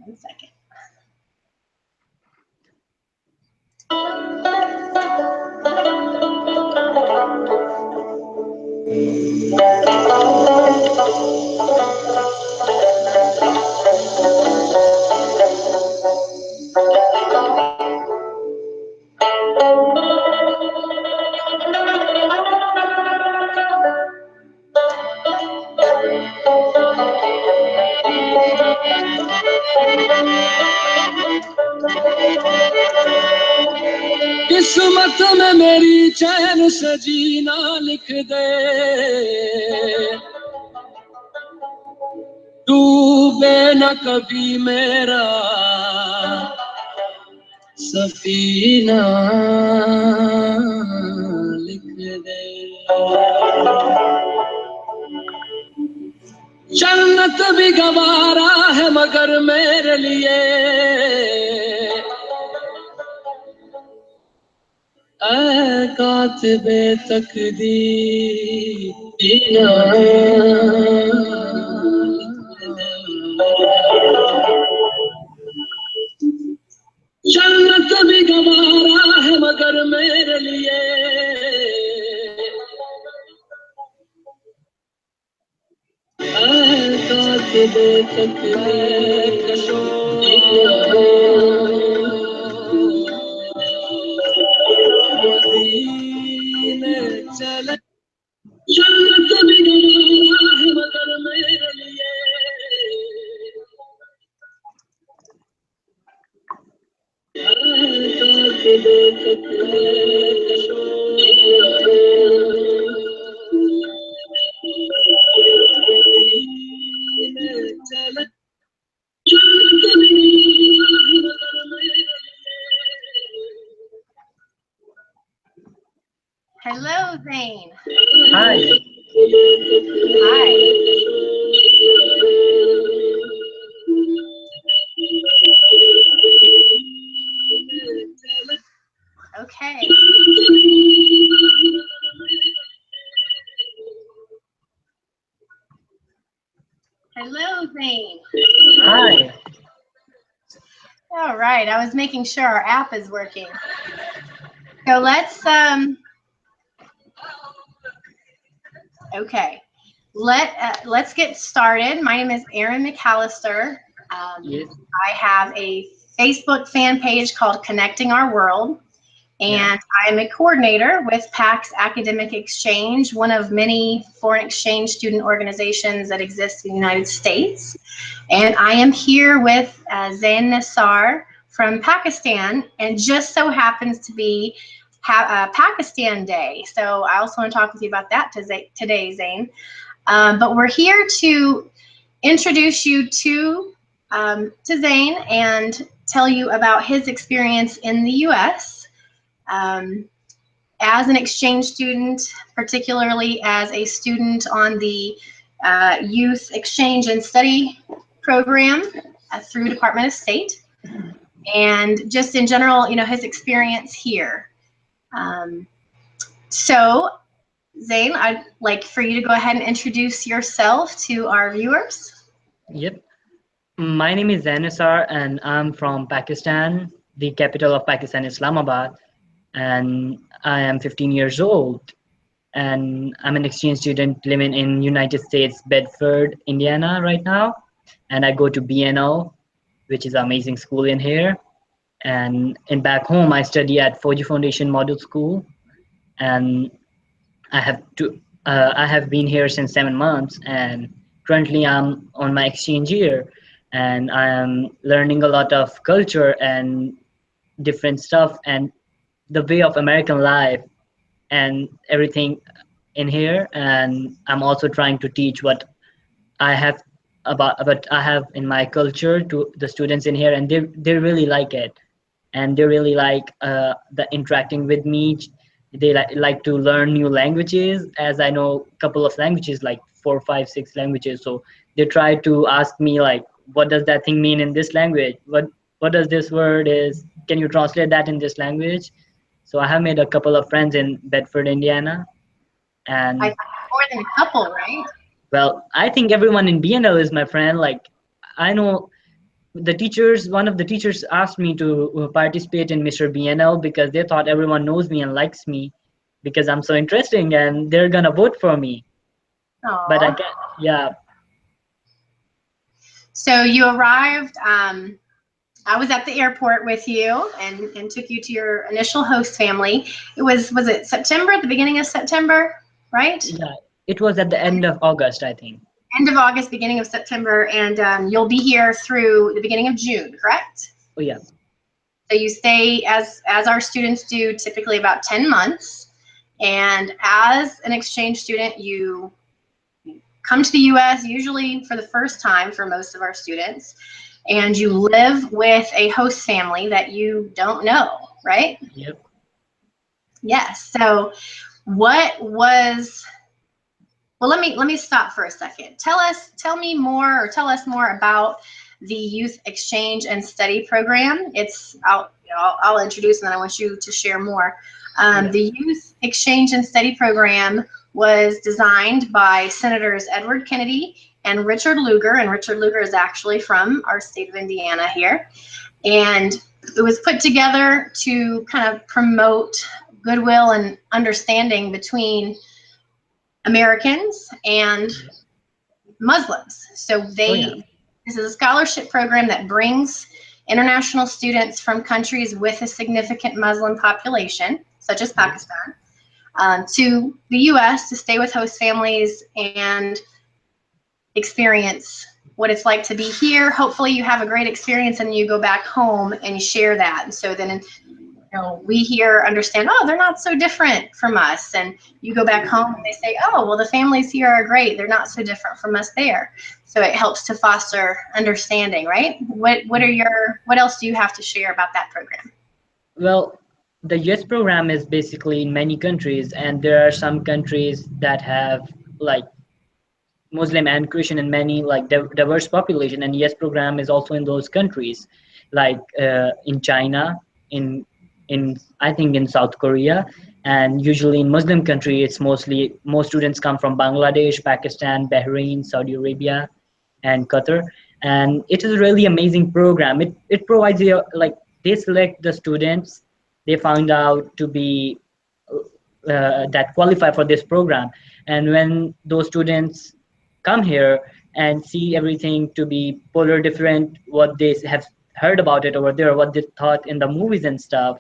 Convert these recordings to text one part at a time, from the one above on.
1 second. किस्मत में मेरी चैन से जीना लिख दे, डूबे न कभी मेरा सफीना लिख दे। जन्नत भी गवारा है मगर मेरे लिए ऐ कातिबे तकदीर जन्नत भी गवारा है मगर मेरे लिए ऐ कातिबे तकदीर कशो चले जन्नत भी गवारा है मगर मेरे लिए कातिबे तकदीर कशो चले जन्नत भी गवारा है मगर मेरे लिए। Hello, Zain. Hi. Hi. Okay. Hello, Zain. Hi. All right. I was making sure our app is working. So okay. Let's get started. My name is Erin McAllister. Yes. I have a Facebook fan page called Connecting Our World, and I'm a coordinator with PAX Academic Exchange, one of many foreign exchange student organizations that exist in the United States. And I am here with Zain Nassar from Pakistan, and just so happens to be Pakistan Day. So I also want to talk with you about that today, Zain. But we're here to introduce you to Zain and tell you about his experience in the U.S. As an exchange student, particularly as a student on the Youth Exchange and Study Program through Department of State, and just in general, his experience here. So, Zain, I'd like for you to go ahead and introduce yourself to our viewers. Yep. My name is Zain and I'm from Pakistan. The capital of Pakistan is Islamabad, and I am 15 years old. And I'm an exchange student living in United States, Bedford, Indiana right now. And I go to BNO, which is an amazing school in here. And in back home, I study at Fuji Foundation Model School. And I have been here since 7 months, and currently I'm on my exchange year, and I am learning a lot of culture and different stuff and the way of American life and everything in here. And I'm also trying to teach what I have what I have in my culture to the students in here, and they really like it, and they really like the interacting with me. They like to learn new languages, as I know a couple of languages, like 4, 5, 6 languages. So they try to ask me like, what does that thing mean in this language? What does this word is? Can you translate that in this language? So I have made a couple of friends in Bedford, Indiana. And More than a couple, right? well, I think everyone in BNL is my friend. Like, I know the teachers, one of the teachers asked me to participate in Mr. BNL because they thought everyone knows me and likes me because I'm so interesting and they're gonna vote for me. But I Oh. can't, yeah, So you arrived, I was at the airport with you and took you to your initial host family. Was it September, at the beginning of September, right? yeah. It was at the end of August, I think. End of August, beginning of September, and you'll be here through the beginning of June, correct? Oh yeah, So you stay, as our students do, typically about 10 months. And as an exchange student, you come to the US usually for the first time for most of our students, and you live with a host family that you don't know, right? yep. Yes. So what was, well, let me stop for a second. Tell me more, or tell us more about the Youth Exchange and Study Program. I'll introduce, and then I want you to share more. Yeah. The Youth Exchange and Study Program was designed by Senators Edward Kennedy and Richard Lugar, and Richard Lugar is actually from our state of Indiana here. And it was put together to kind of promote goodwill and understanding between Americans and Muslims. So Oh yeah. this is a scholarship program that brings international students from countries with a significant Muslim population, such as Pakistan, to the US to stay with host families and experience what it's like to be here. Hopefully you have a great experience and you go back home and you share that. And so then we here understand, oh, they're not so different from us. And you go back home and they say, oh, well, the families here are great. They're not so different from us there. So it helps to foster understanding, right? What else do you have to share about that program? Well, the US program is basically in many countries, and there are some countries that have like Muslim and Christian and many like diverse population, and yes program is also in those countries, like in China, in I think in South Korea, and usually in Muslim country it's mostly most students come from Bangladesh, Pakistan, Bahrain, Saudi Arabia, and Qatar, and it is a really amazing program. It provides you like they select the students they found out to be that qualify for this program, and when those students come here and see everything to be polar different what they have heard about it over there, what they thought in the movies and stuff,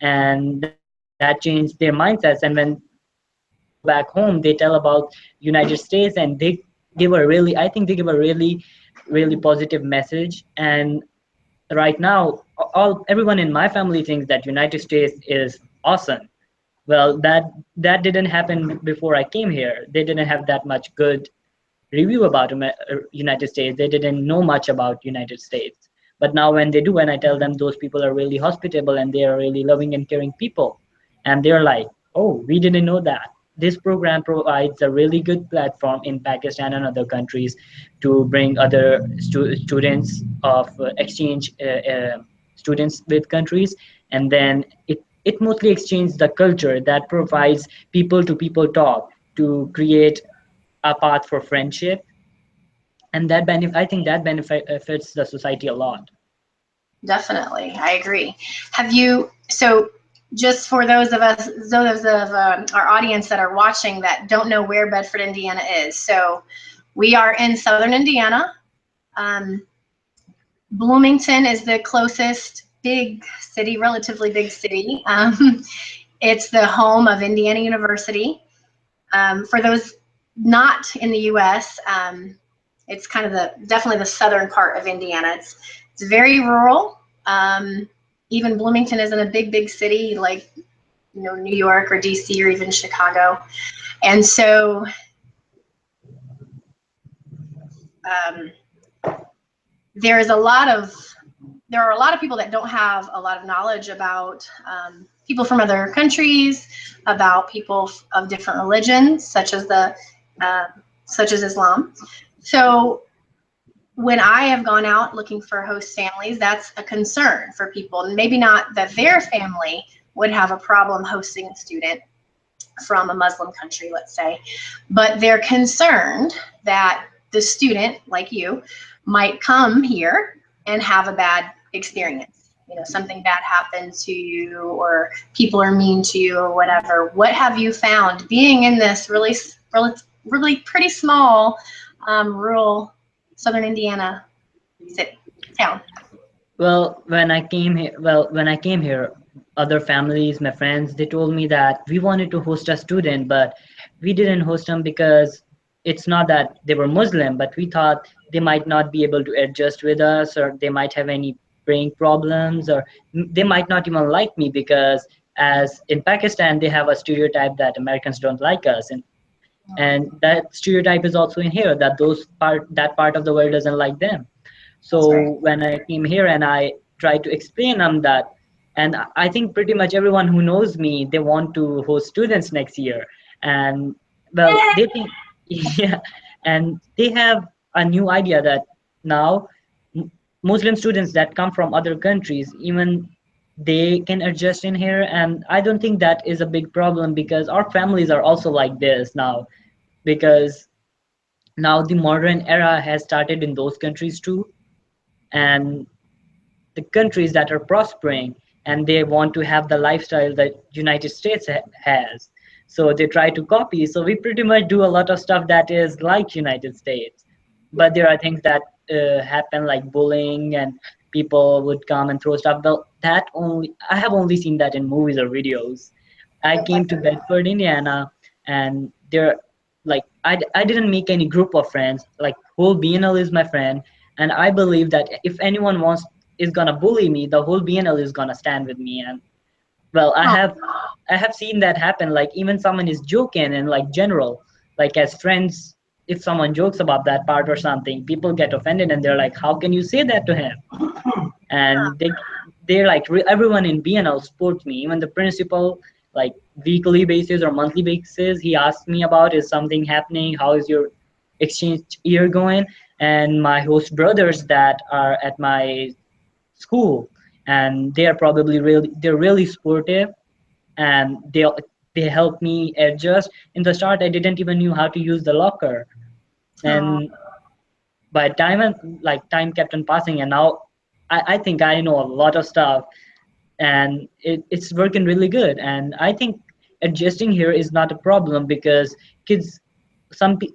and that changed their mindsets. And when they go back home they tell about United States, and they give a really, I think they give a really positive message. And right now all everyone in my family thinks that United States is awesome. Well, that didn't happen before I came here. They didn't have that much good review about United States. They didn't know much about United States. But now when they do, and I tell them those people are really hospitable and they are really loving and caring people, and they're like, oh, we didn't know that. This program provides a really good platform in Pakistan and other countries to bring other students of exchange students with countries, and then it mostly exchanges the culture that provides people to people talk to create a path for friendship, and that benefit, I think that benefits the society a lot. Definitely, I agree. So just for those of our audience that are watching that don't know where Bedford, Indiana is, so we are in southern Indiana. Bloomington is the closest big city, relatively big city. It's the home of Indiana University. For those not in the US, it's kind of definitely the southern part of Indiana. It's very rural. Even Bloomington isn't a big city like New York or DC or even Chicago. And so there are a lot of people that don't have a lot of knowledge about people from other countries, about people of different religions, such as Islam. So when I have gone out looking for host families, that's a concern for people. And maybe not that their family would have a problem hosting a student from a Muslim country, let's say, but they're concerned that the student, like you, might come here and have a bad experience. You know, something bad happened to you, or people are mean to you, or whatever. What have you found being in this really pretty small rural southern Indiana city town? Well, when I came here, other families, my friends, they told me that we wanted to host a student, but we didn't host them because it's not that they were Muslim, but we thought they might not be able to adjust with us, or they might have any brain problems, or they might not even like me because, as in Pakistan, they have a stereotype that Americans don't like us, and that stereotype is also in here that that part of the world doesn't like them. That's right. So when I came here and I tried to explain them that, and I think pretty much everyone who knows me, they want to host students next year. And well, they think, yeah, and they have a new idea that now Muslim students that come from other countries, even they can adjust in here. And I don't think that is a big problem because our families are also like this now, because now the modern era has started in those countries too, and the countries that are prospering and they want to have the lifestyle that United States has, so they try to copy. So we pretty much do a lot of stuff that is like United States, but there are things that happen like bullying, and people would come and throw stuff. Well, that only I have only seen that in movies or videos. I came to Bedford, Indiana, and there, like, I didn't make any group of friends. Like, whole BNL is my friend, and I believe that if anyone wants is gonna bully me, the whole BNL is gonna stand with me. And well, Oh, I have seen that happen. Like, even someone is joking and like general, like as friends, if someone jokes about that part or something, people get offended and they're like, "How can you say that to him?" And they're like everyone in BNL supports me. Even the principal, like weekly basis or monthly basis, he asks me about is something happening, how is your exchange year going. And my host brothers that are at my school, and they are probably they're really supportive, and they help me adjust. In the start I didn't even knew how to use the locker, oh, and by time and like time kept on passing, and now I think I know a lot of stuff, and it's working really good. And I think adjusting here is not a problem because kids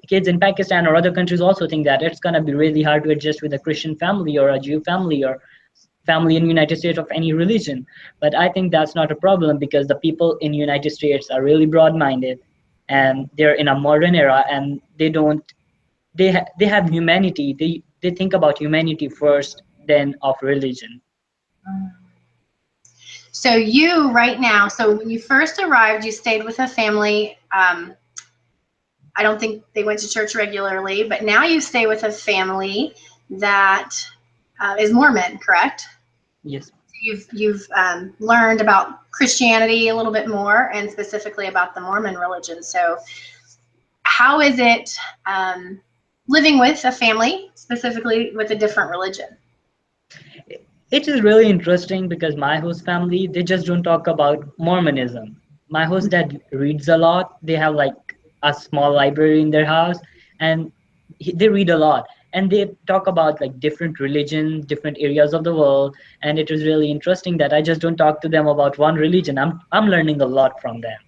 kids in Pakistan or other countries also think that it's going to be really hard to adjust with a Christian family or a Jew family or family in United States of any religion. But I think that's not a problem because the people in United States are really broad minded, and they're in a modern era, and they don't they have humanity. They think about humanity first, then of religion. so you right now, so when you first arrived, you stayed with a family. I don't think they went to church regularly, but now you stay with a family that is Mormon, correct? Yes. You've learned about Christianity a little bit more, and specifically about the Mormon religion. So, how is it living with a family, specifically with a different religion? It is really interesting because my host family, they just don't talk about Mormonism. My host dad reads a lot. They have like a small library in their house, and they read a lot. And they talk about like different religions, different areas of the world. And it was really interesting that I just don't talk to them about one religion. I'm learning a lot from them.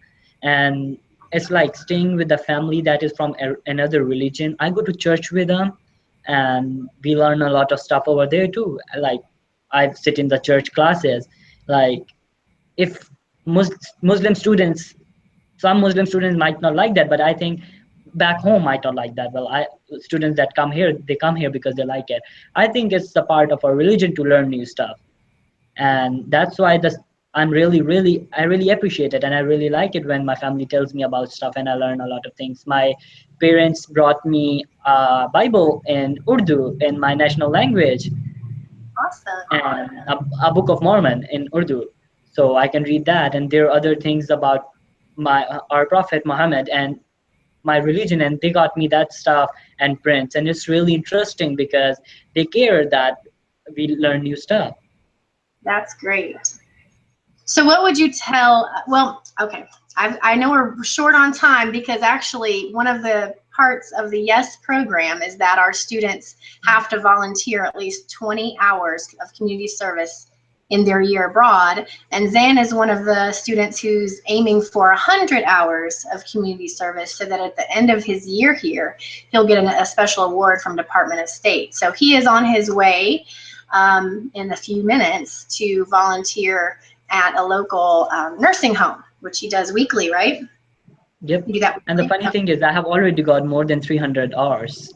And it's like staying with a family that is from another religion. I go to church with them, and we learn a lot of stuff over there too. Like, I sit in the church classes. Like, if Muslim students, some Muslim students might not like that, but I think back home might not like that. Well, students that come here, they come here because they like it. I think it's a part of our religion to learn new stuff, and that's why I really appreciate it, and I really like it when my family tells me about stuff and I learn a lot of things. My parents brought me a Bible in Urdu, in my national language, Awesome. and a Book of Mormon in Urdu, so I can read that. And there are other things about my our Prophet Muhammad and my religion, and they got me that stuff and prints, and it's really interesting because they care that we learn new stuff. That's great. So what would you tell, well, okay, I know we're short on time because actually one of the parts of the YES program is that our students have to volunteer at least 20 hours of community service in their year abroad. And Zain is one of the students who's aiming for 100 hours of community service so that at the end of his year here, he'll get a special award from Department of State. So he is on his way in a few minutes to volunteer at a local nursing home, which he does weekly, right? Yep. You do that And the funny thing is, I have already got more than 300 hours.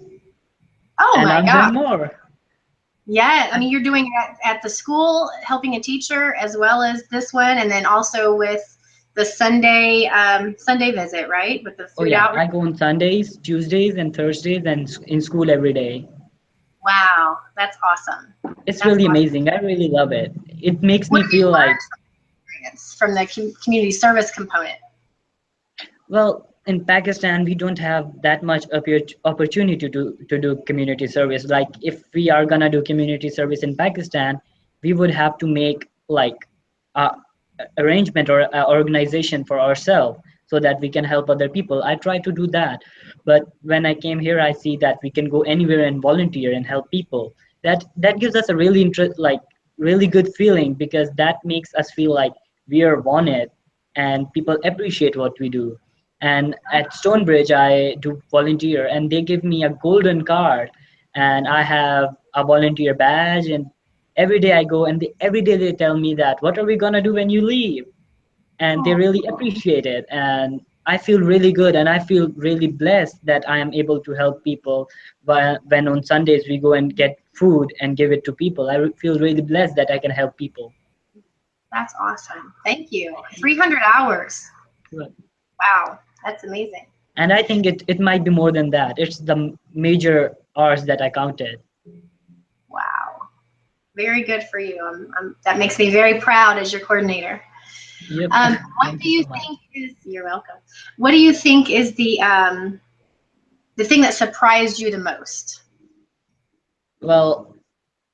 Oh and my I'm God. doing more. Yeah, I mean, you're doing it at the school, helping a teacher, as well as this one, and then also with the Sunday Sunday visit, right? With the food outreach. I go on Sundays, Tuesdays, and Thursdays, and in school every day. Wow, that's awesome. It's That's really awesome. amazing. I really love it. It makes What me have you feel like, learned from the community service component? well, in Pakistan, we don't have that much opportunity to do community service. Like, if we are gonna do community service in Pakistan, we would have to make like a arrangement or a organization for ourselves so that we can help other people. I try to do that, but when I came here, I see that we can go anywhere and volunteer and help people. That gives us a really good feeling, because that makes us feel like we are wanted and people appreciate what we do. And at Stonebridge, I do volunteer, and they give me a golden card, and I have a volunteer badge. And every day I go, and every day they tell me that, what are we gonna do when you leave? And they really appreciate it, and I feel really good, and I feel really blessed that I am able to help people. When on Sundays we go and get food and give it to people, I feel really blessed that I can help people. That's awesome. Thank you. 300 hours. Right. Wow, that's amazing. And I think it might be more than that. It's the major hours that I counted. Wow, very good for you. That makes me very proud as your coordinator. Yep. What Thank do you you so much. think is, you're welcome. What do you think is the thing that surprised you the most? Well,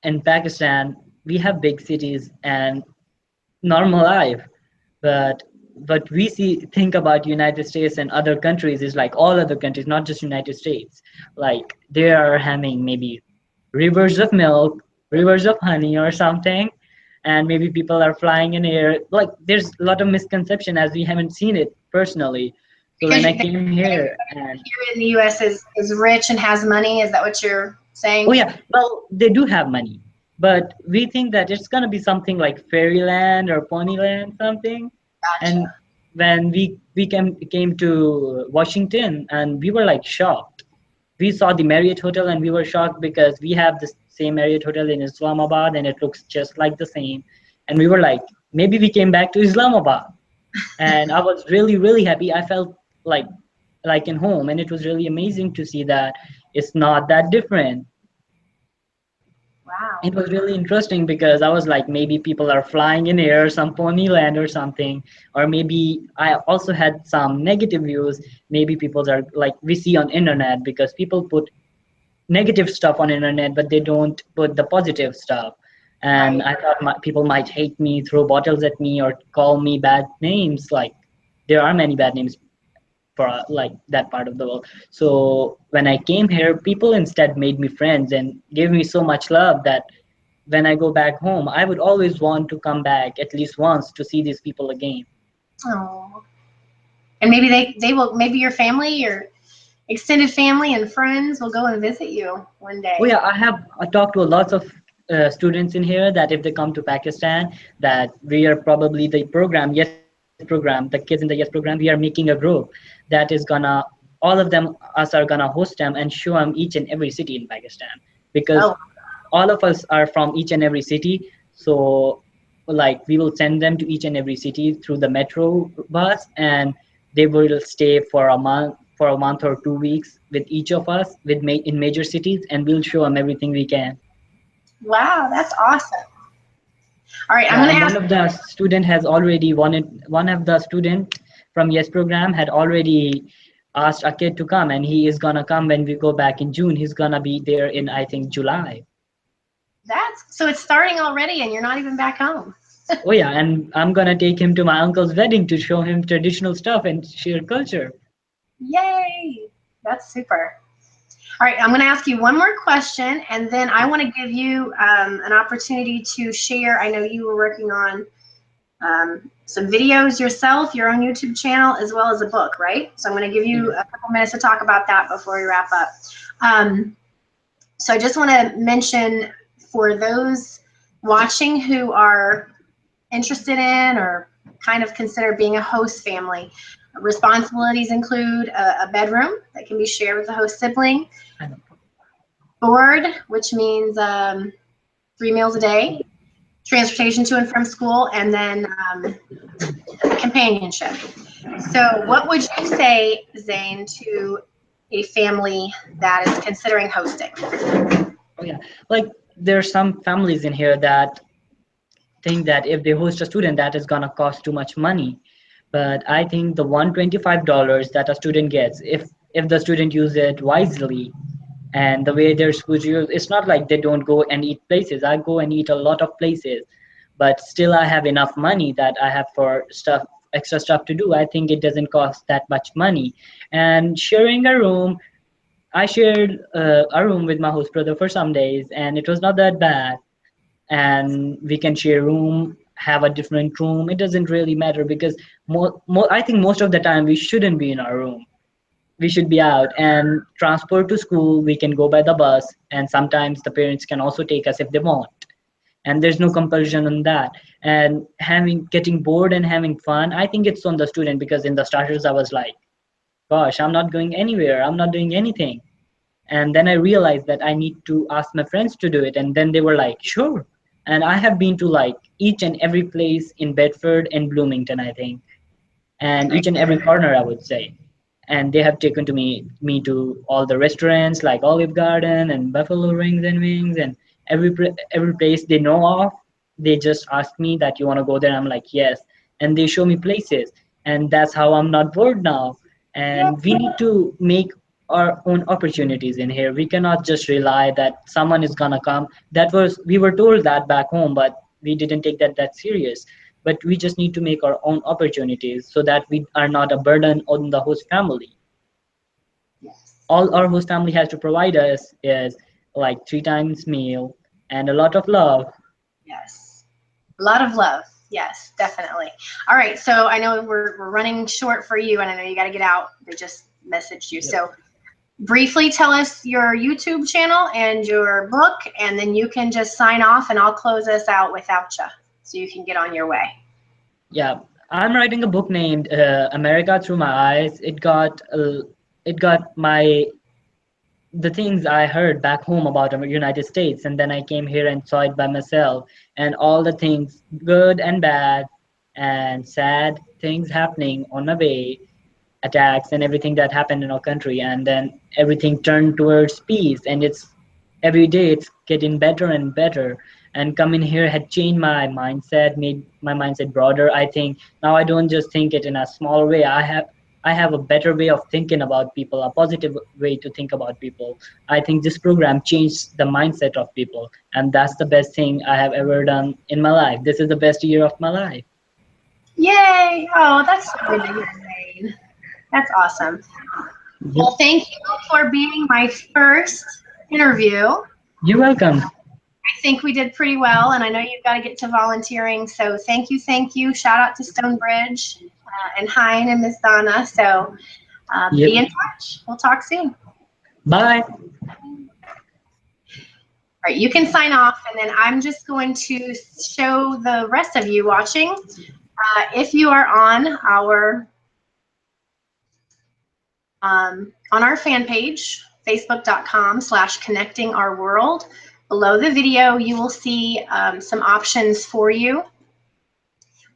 in Pakistan, we have big cities and normal life, but we think about United States and other countries is like all other countries, not just United States. Like, they are having maybe rivers of milk, rivers of honey or something, and maybe people are flying in air. Like, there's a lot of misconception as we haven't seen it personally. So Because when I you think came here, and here in the U.S. is rich and has money. Is that what you're saying? oh yeah, well, they do have money, but we think that it's gonna be something like Fairyland or Ponyland, something. And Gotcha. when we came to Washington, and we were like shocked. We saw the Marriott Hotel, and we were shocked because we have the same Marriott Hotel in Islamabad, and it looks just like the same. And we were like, maybe we came back to Islamabad. And I was really happy. I felt like in home, and it was really amazing to see that it's not that different. Wow. It was really interesting because I was like, maybe people are flying in air, some Ponyland or something, or maybe I also had some negative views. Maybe people are like we see on internet, because people put negative stuff on internet, but they don't put the positive stuff. And Right. I thought people might hate me, throw bottles at me, or call me bad names. Like, there are many bad names for like that part of the world. So when I came here, people instead made me friends and gave me so much love that when I go back home, I would always want to come back at least once to see these people again. Oh. And maybe they will. Maybe your family, your extended family and friends will go and visit you one Oh day. yeah, I talked to a lots of students in here that if they come to Pakistan, that we are probably the program, yes program, the kids in the yes program, we are making a group that is gonna, all of them, us are gonna host them and show them each and every city in Pakistan, because Oh, all of us are from each and every city. So like, we will send them to each and every city through the metro bus, and they will stay for a month or 2 weeks with each of us in major cities, and we'll show them everything we can. wow, that's awesome. All right, I'm Yeah, going and to ask. one of the student from Yes program had already asked a kid to come, and he is gonna come when we go back in June. He's gonna be there in, I think, July. That's so it's starting already, and you're not even back home. Oh yeah, and I'm gonna take him to my uncle's wedding to show him traditional stuff and share culture. Yay! That's super. All right, I'm going to ask you one more question, and then I want to give you an opportunity to share. I know you were working on some videos yourself, your own YouTube channel, as well as a book, right? So I'm going to give you a couple minutes to talk about that before we wrap up. So I just want to mention, for those watching who are interested in or kind of consider being a host family, responsibilities include a bedroom that can be shared with the host sibling, board, which means 3 meals a day, transportation to and from school, and then companionship. So what would you say, Zain, to a family that is considering hosting? Oh yeah, like there's some families in here that think that if they host a student, that is gonna cost too much money. But I think the $125 that a student gets, if the student uses it wisely, and the way they're supposed to use, it's not like they don't go and eat places. I go and eat a lot of places, but still I have enough money that I have for stuff, extra stuff to do. I think it doesn't cost that much money. And sharing a room, I shared a room with my host brother for some days, and it was not that bad. And we can share room, have a different room. It doesn't really matter because I think most of the time we shouldn't be in our room. We should be out. And transport to school, we can go by the bus, and sometimes the parents can also take us if they want. And there's no compulsion on that. And getting bored and having fun, I think it's on the student, because in the starters I was like, gosh, I'm not going anywhere, I'm not doing anything. And then I realized that I need to ask my friends to do it, and then they were like, sure. And I have been to like each and every place in Bedford and Bloomington, I think, and each and every corner, I would say. And they have taken to me to all the restaurants like Olive Garden and Buffalo Rings and Wings, and every place they know of. They just ask me that, you want to go there. I'm like, yes. And they show me places, and that's how I'm not bored now. And we need to make our own opportunities in here. We cannot just rely that someone is gonna come. We were told that back home, but we didn't take that serious. But we just need to make our own opportunities so that we are not a burden on the host family. All our host family has to provide us is like 3 times meal and a lot of love. Yes, a lot of love. Yes, definitely. All right, so I know we're running short for you, and I know you got to get out. They just messaged you. Yep. So briefly tell us your YouTube channel and your book, and then you can just sign off, and I'll close us out without you, so you can get on your way. Yeah, I'm writing a book named America Through My Eyes. It got the things I heard back home about the United States, and then I came here and saw it by myself, and all the things, good and bad and sad things happening on my way, attacks and everything that happened in our country, and then everything turned towards peace, and it's every day it's getting better and better. And coming here had changed my mindset, made my mindset broader. I think now I don't just think it in a small way. I have a better way of thinking about people, a positive way to think about people. I think this program changed the mindset of people, and that's the best thing I have ever done in my life. This is the best year of my life. Yay! Oh, that's so good to hear, Zain. That's awesome. Well, thank you for being my first interview. You're welcome. I think we did pretty well, and I know you've got to get to volunteering, so thank you, thank you. Shout out to Stonebridge and Hein and Miss Donna. So be in touch. We'll talk soon. Bye. All right, you can sign off, and then I'm just going to show the rest of you watching. If you are on our fan page, facebook.com/connectingourworld. Below the video, you will see some options for you.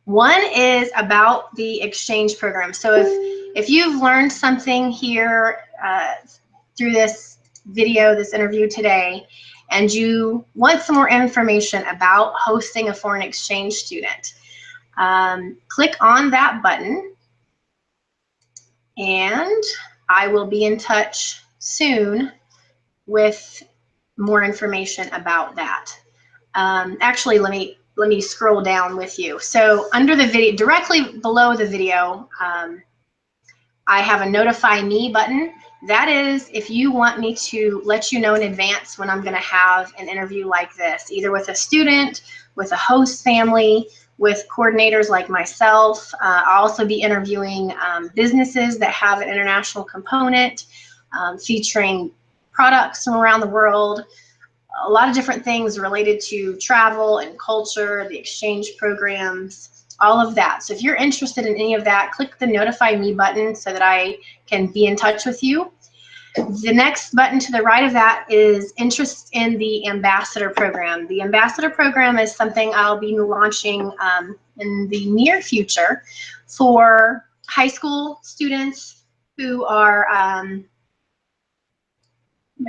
One is about the exchange program. So if you've learned something here through this video, this interview today, and you want some more information about hosting a foreign exchange student, click on that button, and I will be in touch soon with more information about that. Actually, let me scroll down with you. So under the video, directly below the video, I have a notify me button. That is if you want me to let you know in advance when I'm going to have an interview like this, either with a student, with a host family, with coordinators like myself. I'll also be interviewing businesses that have an international component, featuring products from around the world, a lot of different things related to travel and culture, the exchange programs, all of that. So if you're interested in any of that, click the notify me button so that I can be in touch with you. The next button to the right of that is interest in the ambassador program. The ambassador program is something I'll be launching in the near future for high school students who are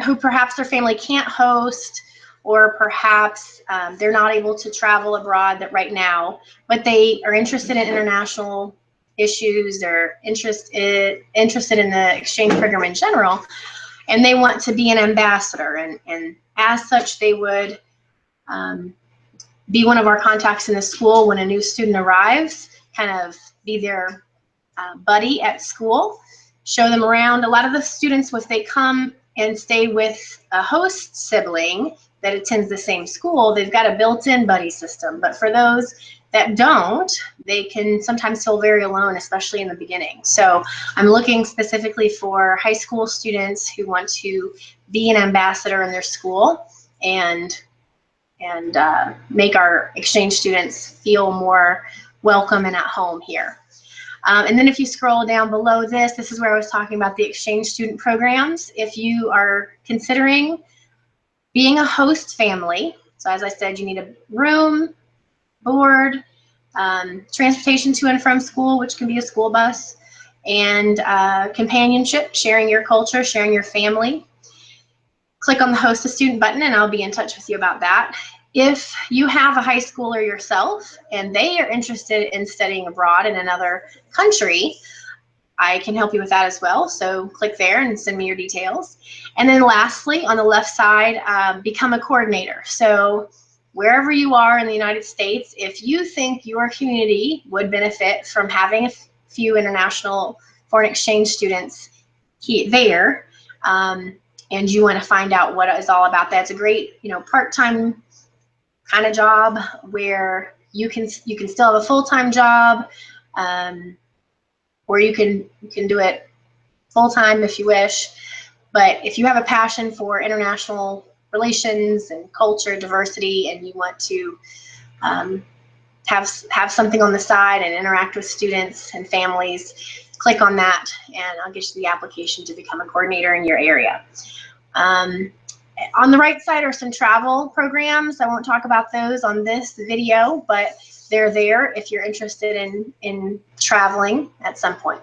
who perhaps their family can't host, or perhaps they're not able to travel abroad right now, but they are interested in international issues, they're interested in the exchange program in general, and they want to be an ambassador. And as such, they would be one of our contacts in the school when a new student arrives, kind of be their buddy at school, show them around. A lot of the students, if they come and stay with a host sibling that attends the same school, they've got a built-in buddy system. But for those that don't, they can sometimes feel very alone, especially in the beginning. So I'm looking specifically for high school students who want to be an ambassador in their school and make our exchange students feel more welcome and at home here. And then if you scroll down below this is where I was talking about the exchange student programs. If you are considering being a host family, so as I said, you need a room, board, transportation to and from school, which can be a school bus, and companionship, sharing your culture, sharing your family. Click on the host a student button and I'll be in touch with you about that. If you have a high schooler yourself and they are interested in studying abroad in another country, I can help you with that as well. So click there and send me your details. And then lastly, on the left side, become a coordinator. So wherever you are in the United States, if you think your community would benefit from having a few international foreign exchange students there, and you want to find out what it's all about, that's a great, part-time kind of job where you can still have a full-time job, or you can do it full-time if you wish. But if you have a passion for international relations and culture diversity, and you want to have something on the side and interact with students and families, click on that and I'll get you the application to become a coordinator in your area. On the right side are some travel programs. I won't talk about those on this video, but they're there if you're interested in traveling at some point.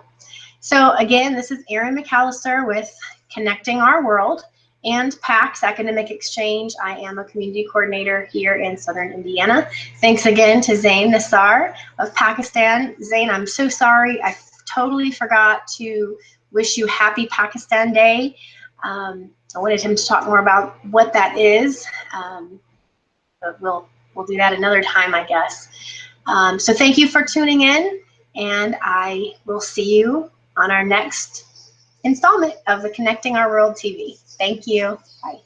So again, this is Erin McAllister with Connecting Our World and PAX Academic Exchange. I am a community coordinator here in Southern Indiana. Thanks again to Zain Nassar of Pakistan. Zain, I'm so sorry. I totally forgot to wish you Happy Pakistan Day. I wanted him to talk more about what that is, but we'll do that another time, I guess. So thank you for tuning in, and I will see you on our next installment of the Connecting Our World TV. Thank you. Bye.